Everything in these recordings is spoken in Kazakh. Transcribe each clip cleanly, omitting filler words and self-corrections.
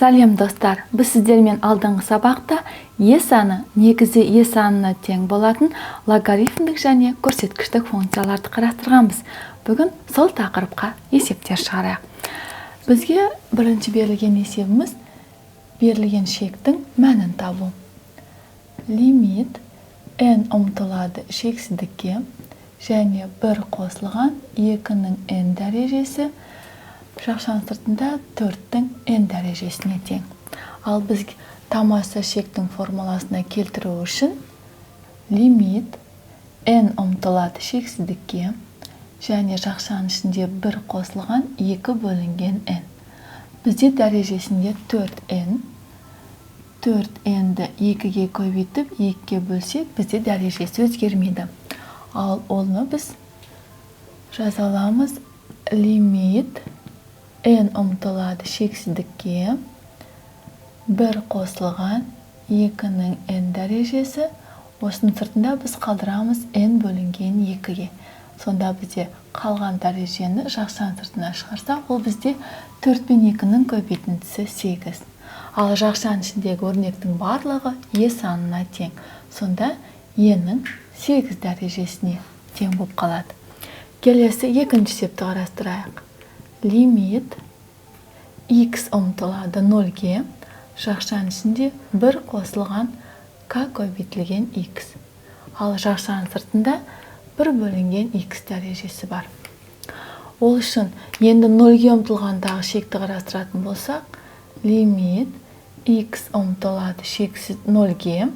Сәлем достар, біз сіздермен алдыңғы сабақта е саны негізі е санына тең болатын логарифмдік және көрсеткіштік функцияларды қарастырғанбыз. Бүгін сол тақырыпқа есептер шығарайық. Бізге бірінші берілген есебіміз берілген шектің мәнін табу. Лимит n ұмтылады шексіздікке және 1 қосылған 2-нің n дәрежесі жақшаның сыртында 4-тің n дәрежесіне тең. Ал біз тамаша шектің формуласына келтіру үшін лимит n ұмтылады шексіздікке және жақшаның ішінде 1 қосылған 2 бөлінген n. Бізде дәрежесінде 4n. 4n-ді 2-ге көбейтіп 2-ге бөлсек, бізде дәрежесі өзгермейді. Ал оны біз жазаламыз лимит n ұмтылады шексіздікке 1 қосылған 2-нің n дәрежесі, осының сыртында біз қалдырамыз n бөлінген 2-ге. Сонда бізде қалған дәрежені жақшаның сыртына шығарсақ, ол бізде 4 пен 2-нің көбейтіндісі 8. Ал жақшаның ішіндегі өрнектің барлығы е санына тең. Сонда e-нің 8 дәрежесіне тең болып қалады. Келесі екінші есепті қарастырайық. Лимит x ұмтылады 0-ге, жақшаның ішінде 1 қосылған k көбейтілген x. Ал жақшаның сыртында 1 бөлінген x дәрежесі бар. Ол үшін енді 0-ге ұмтылғандағы шекті қарастыратын болсақ, лимит x ұмтылады шексіз 0-ге,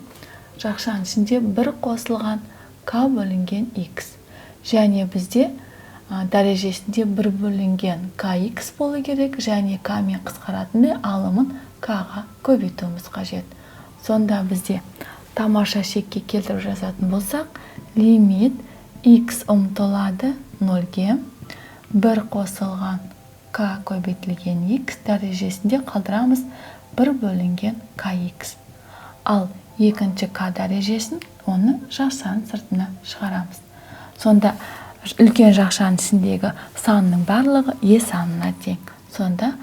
жақшаның ішінде 1 қосылған k бөлінген x. Және бізде дәрежесінде 1 бөлінген kx болу керек, және k мен қысқаратындай алымын k-ға көбейтуіміз қажет. Сонда бізде тамаша шекке келтіріп жазатын болсақ, лимит x ұмтылады 0-ге, 1 қосылған k көбейтілген x дәрежесінде қалдырамыз 1 бөлінген kx. Ал екінші k дәрежесін оны жақшаның сыртына шығарамыз. Сонда үлкен жақшаның ішіндегі санның барлығы е санына тең. Сонда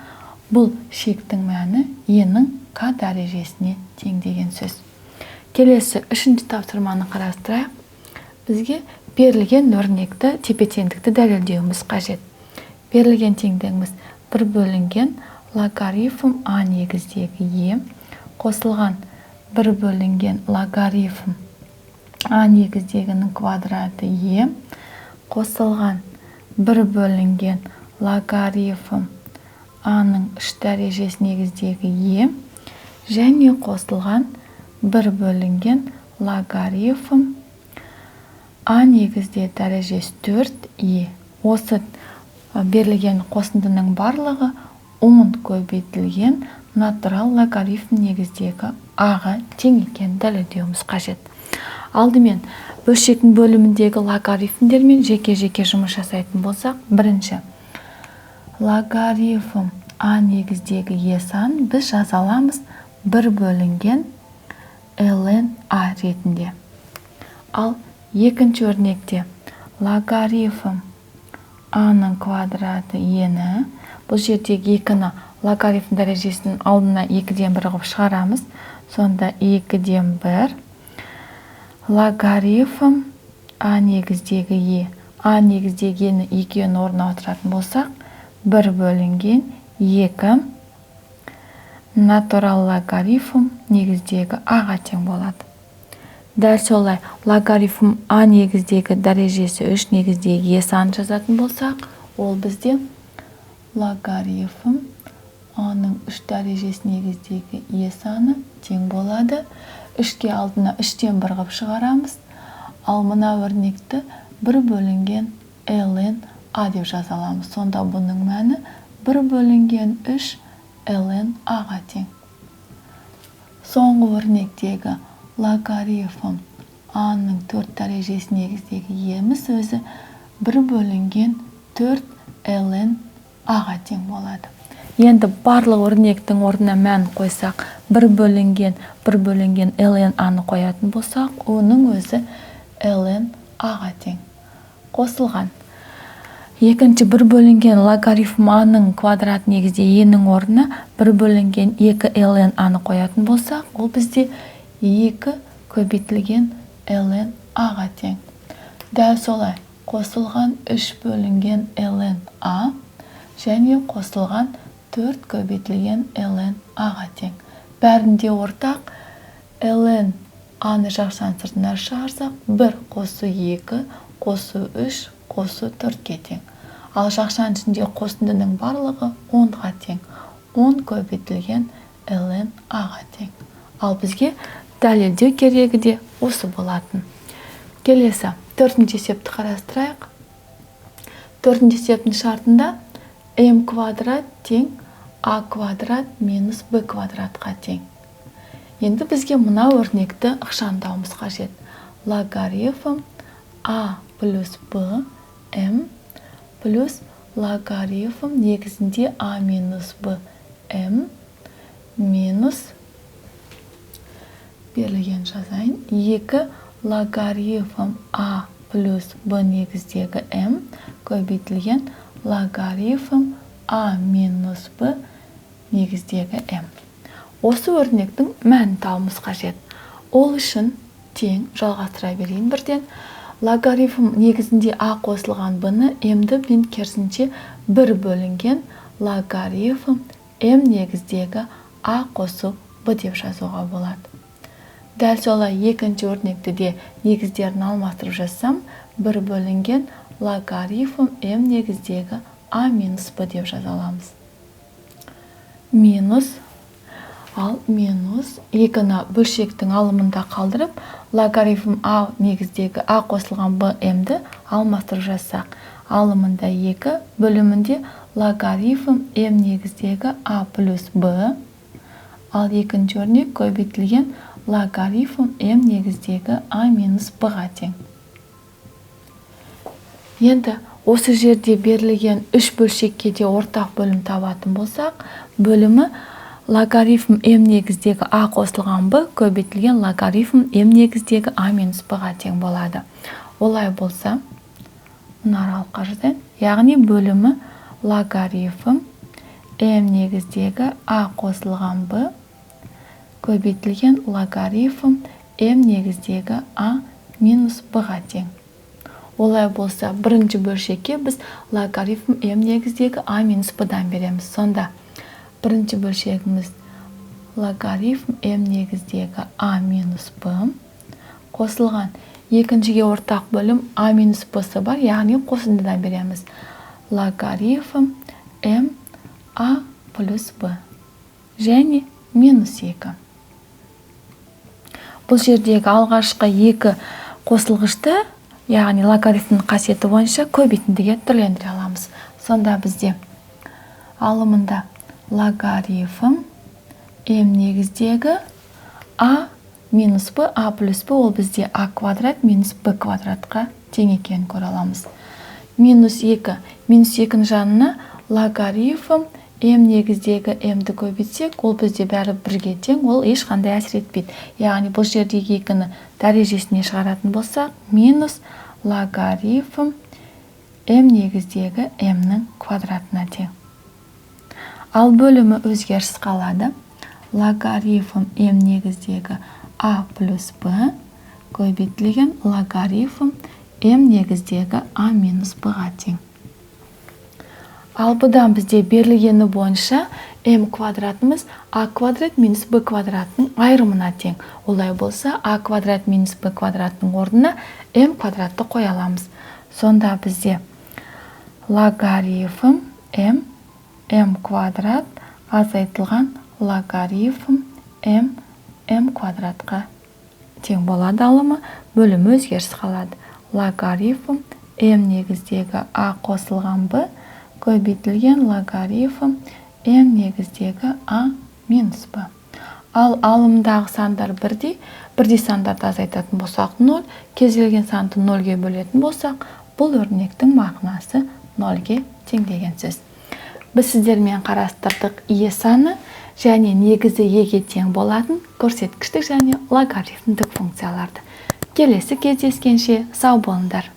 бұл шектің мәні e-нің k дәрежесіне тең деген сөз. Келесі үшінші тапсырманы қарастырайық. Бізге берілген өрнекті тепе-теңдікті дәлелдеуіміз қажет. Берілген теңдігіміз 1 бөлінген логарифм a негіздегі e қосылған 1 бөлінген логарифм a негіздегінің квадраты e қосылған 1 бөлінген логарифм a-ның 3 дәрежесі негіздегі e және қосылған 1 бөлінген логарифм a негізде дәрежесі 4e. Осы берілген қосындының барлығы ұмын көбейтілген натурал логарифм негіздегі a-ға тең екенін дәлелдеуіміз қажет. Алдымен бөлшектің бөліміндегі логарифмдермен жеке-жеке жұмыс жасайтын болсақ, бірінші логарифм a негіздегі e сан біз жазаламыз 1 бөлінген ln a ретінде. Ал екінші өрнекте логарифм a-ның квадраты e-ні, бұл жердегі 2-ні логарифм дәрежесінің алдына 2-ден 1 қылып шығарамыз. Сонда 2-ден 1 логарифм a негіздегі e. a негіздегі e-ні 2-ні орнына отыратын болсақ, 1 бөлінген 2 натурал логарифм негіздегі a-ға тең болады. Дәл солай логарифм a негіздегі дәрежесі 3 негіздегі e санын жазатын болсақ, ол бізде логарифм a-ның 3 дәрежесі негіздегі e саны тең болады. 3-ке алдына 3-тен 1 қылып шығарамыз. Ал мына өрнекті 1 бөлінген ln a деп жазаламыз. Сонда бұның мәні 1 бөлінген 3 ln a-ға тең. Соңғы өрнектегі логарифм a-ның 4 дәрежесі негіздегі e-міз өзі 1 бөлінген 4 ln a-ға тең болады. Енді барлық өрнектің орнына мән қойсақ, 1 бөлінген ln a-ны қоятын болсақ, оның өзі ln a-ға тең. Қосылған Екінші 1 бөлінген логарифм аның квадрат негізде енің орнына 1 бөлінген 2 ln аны қоятын болсақ, ол бізде 2 көбейтілген ln аға тең. Дәл солай қосылған 3 бөлінген ln а және қосылған 4 көбейтілген ln аға тең. Бәрінде ортақ ln аны жақшан сыртына шығарсақ, 1 қосу 2 қосу 3 қосу 4-ке тең. Ал жақшан ішінде қосындының барлығы 10-ға тең. 10 көбейтілген ln аға тең. Ал бізге дәлелдеу керегі де осы болатын. Келесі 4-ші есепті қарастырайық. 4-ші есептің шартында m квадрат тең a квадрат минус b квадратқа тең. Енді бізге мына өрнекті ықшамдауымыз қажет. Логарифм a плюс b m плюс логарифм негізінде a минус b m минус берілген жазайын. 2 логарифм a плюс b негіздегі m көбейтілген логарифм a минус b негіздегі m. Осы өрнектің мәнін табуымыз қажет. Ол үшін тең жалғастыра берейін бірден. Логарифм негізінде a қосылған b-ні m-ді мен керісінше 1 бөлінген логарифм m негіздегі a қосу b деп жазуға болады. Дәл солай екінші өрнекті де негіздерін алмастырып жазсам, 1 бөлінген логарифм m негіздегі a минус b деп жаза аламыз. Минус, ал минус 2-ні бөлшектің алымында қалдырып, логарифм a негіздегі a қосылған b m-ді алмастырып жазсақ, алымында 2, бөлімінде логарифм m негіздегі a плюс b, ал екінші өрнек көбейтілген логарифм m негіздегі a минус b-ға тең. Енді осы жерде берілген 3 бөлшекке де ортақ бөлім табатын болсақ, бөлімі логарифм m негіздегі a қосылған b көбейтілген логарифм m негіздегі a минус b-ға тең болады. Олай болса, мұны аралыққа жазайын. Яғни бөлімі логарифм m негіздегі a қосылған b көбейтілген логарифм m негіздегі a минус b-ға тең. Олай болса, бірінші бөлшекке біз логарифм m негіздегі a минус b-дан береміз. Сонда бірінші бөлшегіміз логарифм m негіздегі a минус b қосылған екіншіге ортақ бөлім a минус b-сы бар, яғни қосындыдан береміз. Логарифм m a плюс b және минус 2. Бұл жердегі алғашқы 2 қосылғышты, яғни логарифмнің қасиеті бойынша көбейтіндіге түрлендіре аламыз. Сонда бізде алымында логарифм m негіздегі a минус b, a плюс b ол бізде a квадрат минус b квадратқа тең екенін көре аламыз. Минус 2. Минус 2-ның жанына логарифм m негіздегі m-ді көбейтсек, ол бізде бәрі 1-ге тең, ол ешқандай әсер етпейді. Яғни бұл жердегі 2-ні дәрежесіне шығаратын болсақ, минус логарифм m негіздегі m-ның квадратына тең. Ал бөлімі өзгеріс қалады. Логарифм m негіздегі a плюс b көбейтілген логарифм m негіздегі a минус b-ға тең. Ал бұдан бізде берілгені бойынша m квадратымыз a квадрат минус b квадратының айырымына тең. Олай болса, a квадрат минус b квадратының орнына m квадратты қоя аламыз. Сонда бізде логарифм m квадрат азайтылған логарифм m квадратқа тең болады алымы, бөлімі өзгеріс қалады. Логарифм m негіздегі a қосылған b көбейтілген логарифм m негіздегі a минус b. Ал алымдағы сандар бірдей сандарды азайтатын болсақ 0, кез келген санды 0-ге бөлетін болсақ, бұл өрнектің мағынасы 0-ге тең деген сөз. Біз сіздермен қарастырдық ие саны және негізі еге тең болатын көрсеткіштік және логарифмдік функцияларды. Келесі кездескенше сау болыңдар.